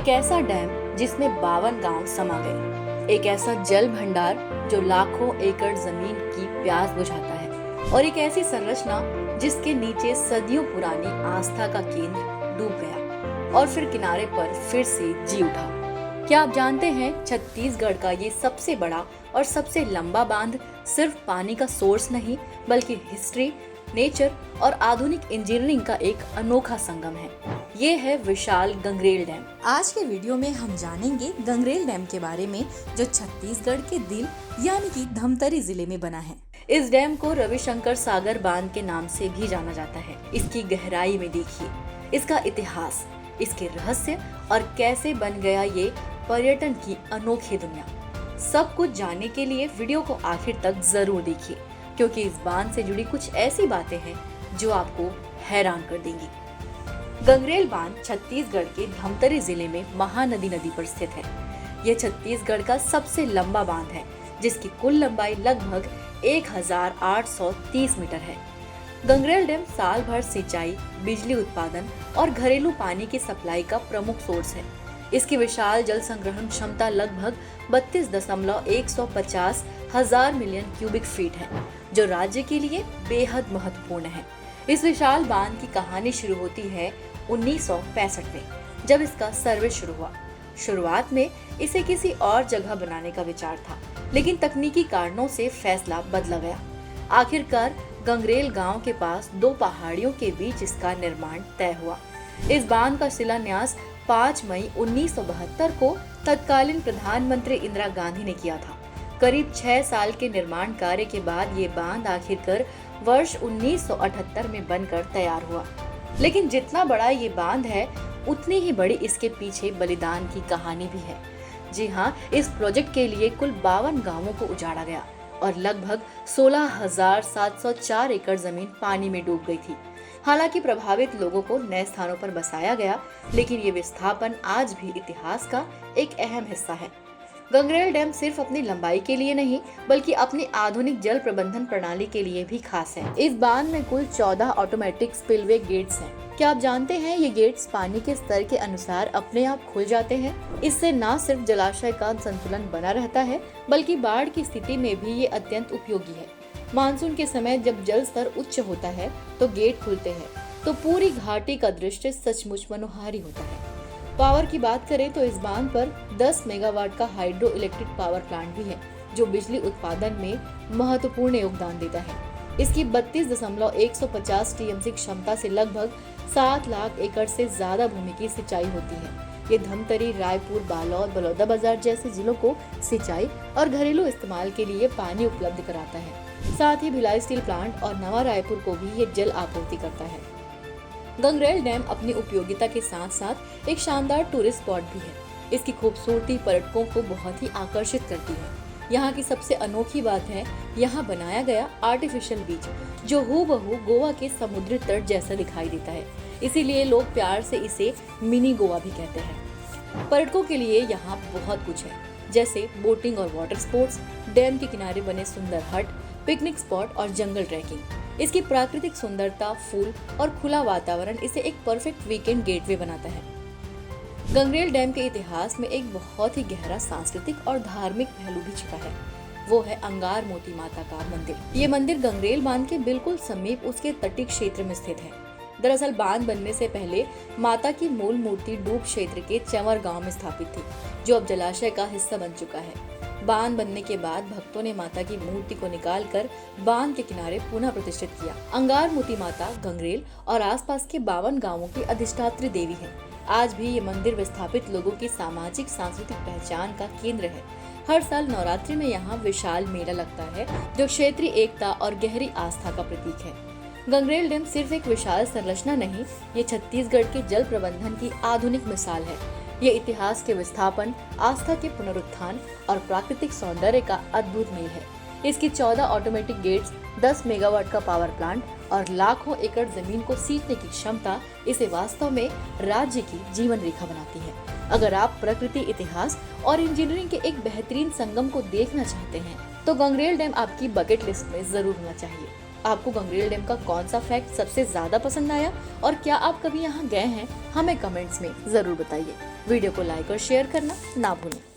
एक ऐसा डैम जिसमें 52 गांव समा गए, एक ऐसा जल भंडार जो लाखों एकड़ जमीन की प्यास बुझाता है और एक ऐसी संरचना जिसके नीचे सदियों पुरानी आस्था का केंद्र डूब गया और फिर किनारे पर फिर से जी उठा। क्या आप जानते हैं छत्तीसगढ़ का ये सबसे बड़ा और सबसे लंबा बांध सिर्फ पानी का सोर्स नहीं बल्कि हिस्ट्री, नेचर और आधुनिक इंजीनियरिंग का एक अनोखा संगम है। ये है विशाल गंगरेल डैम। आज के वीडियो में हम जानेंगे गंगरेल डैम के बारे में जो छत्तीसगढ़ के दिल यानी कि धमतरी जिले में बना है। इस डैम को रविशंकर सागर बांध के नाम से भी जाना जाता है। इसकी गहराई में देखिए, इसका इतिहास, इसके रहस्य और कैसे बन गया ये पर्यटन की अनोखी दुनिया। सब कुछ जानने के लिए वीडियो को आखिर तक जरूर देखिए, क्योंकि इस बांध से जुड़ी कुछ ऐसी बातें हैं जो आपको हैरान कर देंगी। गंगरेल बांध छत्तीसगढ़ के धमतरी जिले में महानदी नदी पर स्थित है। यह छत्तीसगढ़ का सबसे लंबा बांध है, जिसकी कुल लंबाई लगभग 1830 मीटर है। गंगरेल डैम साल भर सिंचाई, बिजली उत्पादन और घरेलू पानी की सप्लाई का प्रमुख सोर्स है। इसकी विशाल जल संग्रहण क्षमता लगभग 32.150 हजार मिलियन क्यूबिक फीट है, जो राज्य के लिए बेहद महत्वपूर्ण है। इस विशाल बांध की कहानी शुरू होती है 1965 में, जब इसका सर्वे शुरू हुआ। शुरुआत में इसे किसी और जगह बनाने का विचार था, लेकिन तकनीकी कारणों से फैसला बदला गया। आखिरकार गंगरेल गांव के पास दो पहाड़ियों के बीच इसका निर्माण तय हुआ। इस बांध का शिलान्यास 5 मई 1972 को तत्कालीन प्रधानमंत्री इंदिरा गांधी ने किया था। करीब 6 साल के निर्माण कार्य के बाद ये बांध आखिरकार वर्ष 1978 में बनकर तैयार हुआ। लेकिन जितना बड़ा ये बांध है, उतनी ही बड़ी इसके पीछे बलिदान की कहानी भी है। जी हाँ, इस प्रोजेक्ट के लिए कुल 52 गांवों को उजाड़ा गया और लगभग 16,704 एकड़ जमीन पानी में डूब गई थी। हालांकि प्रभावित लोगों को नए स्थानों पर बसाया गया, लेकिन ये विस्थापन आज भी इतिहास का एक अहम हिस्सा है। गंगरेल डैम सिर्फ अपनी लंबाई के लिए नहीं बल्कि अपनी आधुनिक जल प्रबंधन प्रणाली के लिए भी खास है। इस बांध में कुल 14 ऑटोमेटिक स्पिलवे गेट्स हैं। क्या आप जानते हैं ये गेट्स पानी के स्तर के अनुसार अपने आप खुल जाते हैं। इससे न सिर्फ जलाशय का संतुलन बना रहता है बल्कि बाढ़ की स्थिति में भी ये अत्यंत उपयोगी है। मानसून के समय जब जल स्तर उच्च होता है तो गेट खुलते हैं, तो पूरी घाटी का दृश्य सचमुच मनोहारी होता है। पावर की बात करें तो इस बांध पर 10 मेगावाट का हाइड्रो इलेक्ट्रिक पावर प्लांट भी है, जो बिजली उत्पादन में महत्वपूर्ण योगदान देता है। इसकी 32.150 टीएमसी क्षमता से लगभग 7 लाख एकड़ से ज्यादा भूमि की सिंचाई होती है। ये धमतरी, रायपुर, बालोद, बलौदाबाजार जैसे जिलों को सिंचाई और घरेलू इस्तेमाल के लिए पानी उपलब्ध कराता है। साथ ही भिलाई स्टील प्लांट और नवा रायपुर को भी ये जल आपूर्ति करता है। गंगरेल डैम अपनी उपयोगिता के साथ साथ एक शानदार टूरिस्ट स्पॉट भी है। इसकी खूबसूरती पर्यटकों को बहुत ही आकर्षित करती है। यहाँ की सबसे अनोखी बात है यहाँ बनाया गया आर्टिफिशियल बीच, जो हूबहू गोवा के समुद्री तट जैसा दिखाई देता है। इसीलिए लोग प्यार से इसे मिनी गोवा भी कहते हैं। पर्यटकों के लिए यहाँ बहुत कुछ है, जैसे बोटिंग और वाटर स्पोर्ट्स, डैम के किनारे बने सुंदर हट, पिकनिक स्पॉट और जंगल ट्रैकिंग। इसकी प्राकृतिक सुंदरता, फूल और खुला वातावरण इसे एक परफेक्ट वीकेंड गेटवे बनाता है। गंगरेल डैम के इतिहास में एक बहुत ही गहरा सांस्कृतिक और धार्मिक पहलू भी छिपा है। वो है अंगार मोती माता का मंदिर। ये मंदिर गंगरेल बांध के बिल्कुल समीप उसके तटीय क्षेत्र में स्थित है। दरअसल बांध बनने से पहले माता की मूल मूर्ति डूब क्षेत्र के चंवर गांव में स्थापित थी, जो अब जलाशय का हिस्सा बन चुका है। बांध बनने के बाद भक्तों ने माता की मूर्ति को निकालकर बांध के किनारे पुनः प्रतिष्ठित किया। अंगार मोती माता गंगरेल और आसपास के 52 गांवों की अधिष्ठात्री देवी है। आज भी ये मंदिर विस्थापित लोगों की सामाजिक सांस्कृतिक पहचान का केंद्र है। हर साल नवरात्रि में यहाँ विशाल मेला लगता है, जो क्षेत्रीय एकता और गहरी आस्था का प्रतीक है। गंगरेल डैम सिर्फ एक विशाल संरचना नहीं, ये छत्तीसगढ़ के जल प्रबंधन की आधुनिक मिसाल है। ये इतिहास के विस्थापन, आस्था के पुनरुत्थान और प्राकृतिक सौंदर्य का अद्भुत मेल है। इसकी 14 ऑटोमेटिक गेट्स, 10 मेगावाट का पावर प्लांट और लाखों एकड़ जमीन को सींचने की क्षमता इसे वास्तव में राज्य की जीवन रेखा बनाती है। अगर आप प्रकृति, इतिहास और इंजीनियरिंग के एक बेहतरीन संगम को देखना चाहते हैं, तो गंगरेल डैम आपकी बकेट लिस्ट में जरूर होना चाहिए। आपको गंगरेल डैम का कौन सा फैक्ट सबसे ज्यादा पसंद आया और क्या आप कभी यहाँ गए हैं? हमें कमेंट्स में जरूर बताइए। वीडियो को लाइक और शेयर करना ना भूलें।